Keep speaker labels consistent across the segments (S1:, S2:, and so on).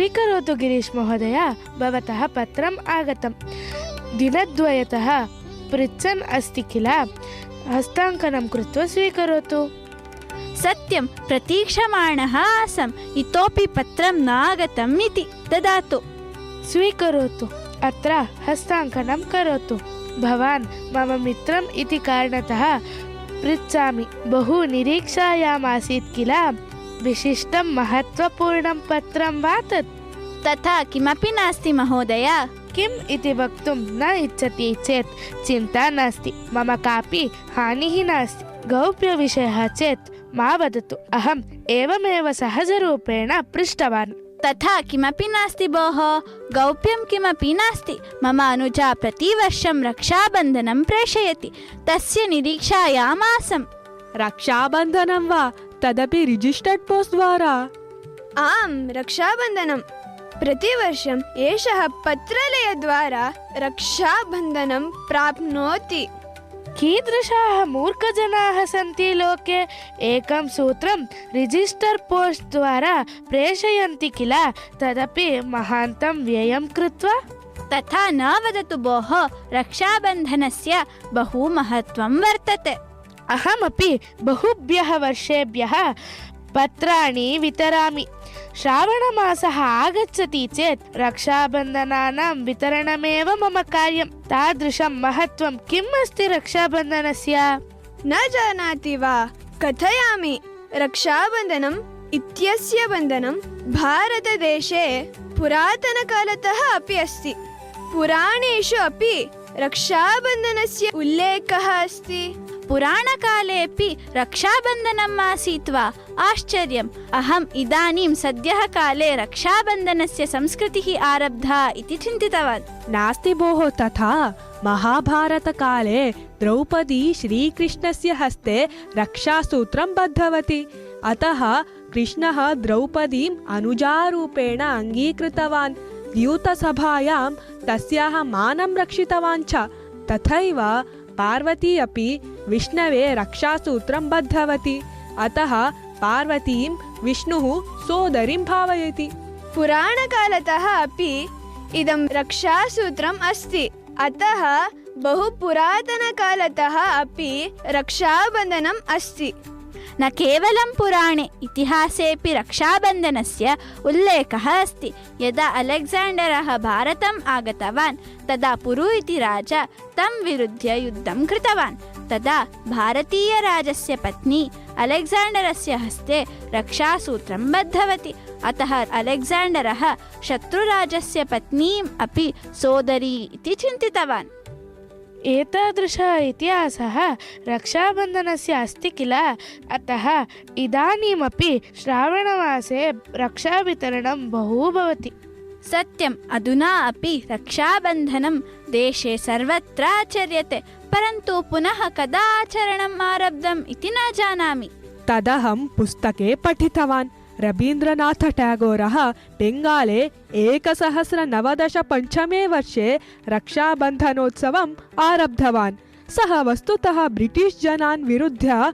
S1: स्वीकरोतु गिरीश महोदय, भवतः पत्रम् आगतं। दिनद्वयतः पृच्छन् अस्ति किल, हस्ताङ्कनं कृत्वा स्वीकरोतु।
S2: सत्यं, प्रतीक्षमाणः आसम्, इतोपि पत्रं नागतम् इति। ददातु।
S1: स्वीकरोतु, अत्र हस्ताङ्कनं करोतु। भवान् मम मित्रम् इति कारणतः पृच्छामि। बहु निरीक्षायाम् आसीत् किल, विशिष्टं महत्त्वपूर्णं पत्रं वा तत्?
S2: तथा किमपि नास्ति महोदय।
S1: किम् इति वक्तुं न इच्छति चेत् चिन्ता नास्ति, मम कापि हानिः नास्ति। गौप्यविषयः चेत् मा वदतु, अहम् एवमेव सहजरूपेण पृष्टवान्।
S2: तथा किमपि नास्ति भोः, गौप्यं किमपि नास्ति। मम अनुजा प्रतिवर्षं रक्षाबन्धनं प्रेषयति, तस्य निरीक्षायाम् आसम्।
S3: रक्षाबन्धनं वा, तदपि रिजिस्टर्ड् पोस्ट् द्वारा?
S4: आम्, रक्षाबन्धनं प्रतिवर्षम् एषः पत्रालयद्वारा रक्षाबन्धनं प्राप्नोति।
S1: कीदृशाः मूर्खजनाः सन्ति लोके। एकं सूत्रं रिजिस्टर् पोस्ट् द्वारा प्रेषयन्ति किल, तदपि महान्तं व्ययं कृत्वा।
S2: तथा न वदतु भोः, रक्षाबन्धनस्य बहु महत्त्वं वर्तते।
S1: अहमपि बहुभ्यः वर्षेभ्यः पत्राणि वितरामि। श्रावणमासः आगच्छति चेत् रक्षाबन्धनानां वितरणमेव मम कार्यं। तादृशं महत्त्वं किम् अस्ति रक्षाबन्धनस्य?
S4: न जानाति वा? कथयामि। रक्षाबन्धनम् इत्यस्य बन्धनं भारतदेशे पुरातनकालतः अपि अस्ति। पुराणेषु अपि रक्षाबन्धनस्य उल्लेखः अस्ति।
S2: पुराणकालेऽपि रक्षाबन्धनम् आसीत् वा? आश्चर्यम्। अहम् इदानीं सद्यः काले रक्षाबन्धनस्य संस्कृतिः आरब्धा इति चिन्तितवान्।
S3: नास्ति भोः तथा। महाभारतकाले द्रौपदी श्रीकृष्णस्य हस्ते रक्षासूत्रं बद्धवती। अतः कृष्णः द्रौपदीम् अनुजारूपेण अङ्गीकृतवान्। द्यूतसभायां तस्याः मानं रक्षितवान् च। तथैव पार्वती अपि विष्णवे रक्षासूत्रं बद्धवती। अतः पार्वतीं विष्णुः सोदरीं भावयति।
S4: पुराणकालतः अपि इदं रक्षासूत्रम् अस्ति। अतः बहु पुरातनकालतः अपि रक्षाबन्धनम् अस्ति।
S2: न केवलं पुराणे, इतिहासेऽपि रक्षाबन्धनस्य उल्लेखः अस्ति। यदा अलेक्साण्डरः भारतम् आगतवान्, तदा पुरु इति राजा तं विरुद्ध्य युद्धं कृतवान्। तदा भारतीयराजस्य पत्नी अलेक्साण्डरस्य हस्ते रक्षासूत्रं बद्धवती। अतः अलेक्साण्डरः शत्रुराजस्य पत्नीम् अपि सोदरी इति चिन्तितवान्।
S1: एतादृश इतिहासः रक्षाबन्धनस्य अस्ति किल, अतः इदानीमपि श्रावणमासे रक्षावितरणं बहु भवति।
S2: सत्यम्, अधुना अपि रक्षाबन्धनं देशे सर्वत्र आचर्यते, परन्तु पुनः कदा आचरणम् आरब्धम् इति न जानामि।
S3: तदहं पुस्तके पठितवान्। रवीन्द्रनाथ टैगोरः बेङ्गाले 1995 वर्षे रक्षाबन्धनोत्सवम् आरब्धवान्। सः वस्तुतः ब्रिटिश् जनान् विरुद्ध्य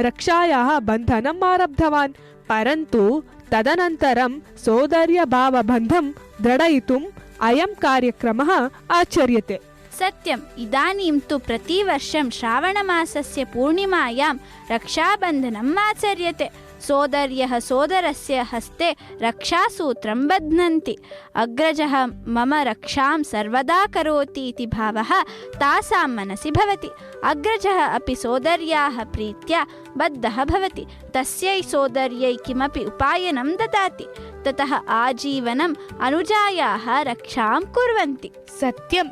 S3: रक्षायाः बन्धनम् आरब्धवान्, परन्तु तदनन्तरं सौदर्यभावबन्धं दृढयितुम् अयं कार्यक्रमः आचर्यते।
S2: सत्यम्, इदानीं तु प्रतिवर्षं श्रावणमासस्य पूर्णिमायां रक्षाबन्धनम् आचर्यते। सोदर्यः सोदरस्य हस्ते रक्षासूत्रं बध्नन्ति। अग्रजः मम रक्षां सर्वदा करोति इति भावः तासां मनसि भवति। अग्रजः अपि सोदर्याः प्रीत्या बद्धः भवति, तस्यै सोदर्यै किमपि उपायनं ददाति। ततः आजीवनम् अनुजायाः रक्षां कुर्वन्ति।
S1: सत्यम्,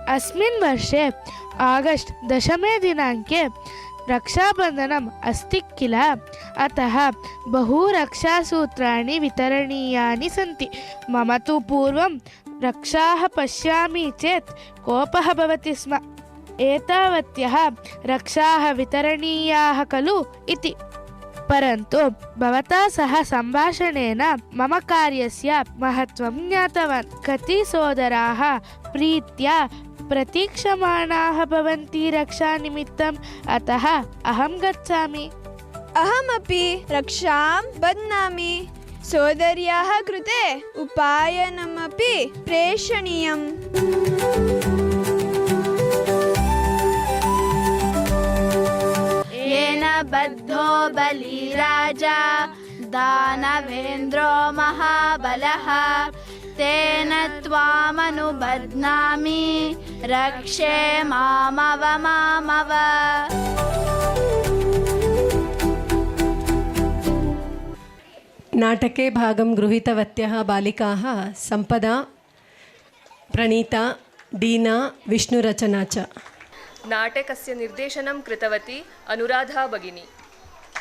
S1: अस्मिन् वर्षे आगस्ट् 10 दिनाङ्के रक्षाबन्धनम् अस्ति किल, अतः बहु रक्षासूत्राणि वितरणीयानि सन्ति। मम तु पूर्वं रक्षाः पश्यामि चेत् कोपः भवति स्म। एतावत्यः रक्षाः वितरणीयाः खलु इति। परन्तु भवता सह सम्भाषणेन मम कार्यस्य महत्त्वं ज्ञातवान्। कति सोदराः प्रीत्या प्रतीक्षमाणाः भवन्ति रक्षानिमित्तम्, अतः अहं गच्छामि।
S4: अहमपि रक्षां बध्नामि। सोदर्याः कृते उपायनमपि प्रेषणीयम्।
S2: येन बद्धो बलिराजा दानवेन्द्रो महाबलः तेन त्वामनुबध्नामि रक्षे मामव मामव।
S5: नाटके भागं गृहीतवत्यः बालिकाः सम्पदा, प्रणीता, डीना, विष्णुरचना च।
S6: नाटकस्य निर्देशनं कृतवती अनुराधा भगिनी।